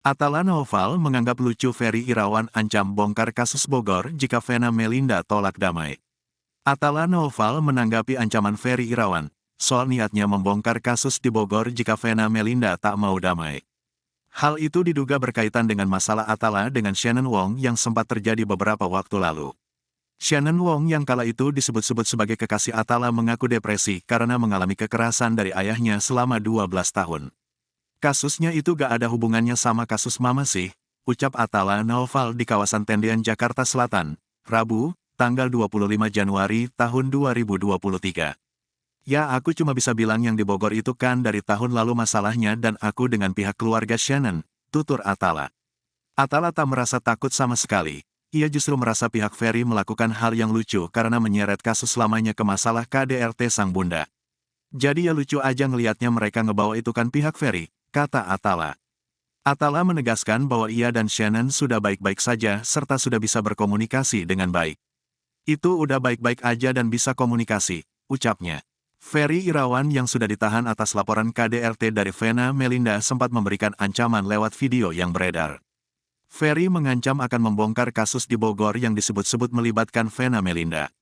Atala Naufal menganggap lucu Ferry Irawan ancam bongkar kasus Bogor jika Vena Melinda tolak damai. Atala Naufal menanggapi ancaman Ferry Irawan soal niatnya membongkar kasus di Bogor jika Vena Melinda tak mau damai. Hal itu diduga berkaitan dengan masalah Atala dengan Shannon Wong yang sempat terjadi beberapa waktu lalu. Shannon Wong yang kala itu disebut-sebut sebagai kekasih Atala mengaku depresi karena mengalami kekerasan dari ayahnya selama 12 tahun. Kasusnya itu gak ada hubungannya sama kasus Mama sih, ucap Atala Naufal di kawasan Tendean, Jakarta Selatan, Rabu, tanggal 25 Januari tahun 2023. Ya aku cuma bisa bilang yang di Bogor itu kan dari tahun lalu masalahnya dan aku dengan pihak keluarga Shannon, tutur Atala. Atala tak merasa takut sama sekali, ia justru merasa pihak Ferry melakukan hal yang lucu karena menyeret kasus lamanya ke masalah KDRT sang bunda. Jadi ya lucu aja ngelihatnya mereka ngebawa itu kan pihak Ferry, kata Atala. Atala menegaskan bahwa ia dan Shannon sudah baik-baik saja serta sudah bisa berkomunikasi dengan baik. Itu udah baik-baik aja dan bisa komunikasi, ucapnya. Ferry Irawan yang sudah ditahan atas laporan KDRT dari Vena Melinda sempat memberikan ancaman lewat video yang beredar. Ferry mengancam akan membongkar kasus di Bogor yang disebut-sebut melibatkan Vena Melinda.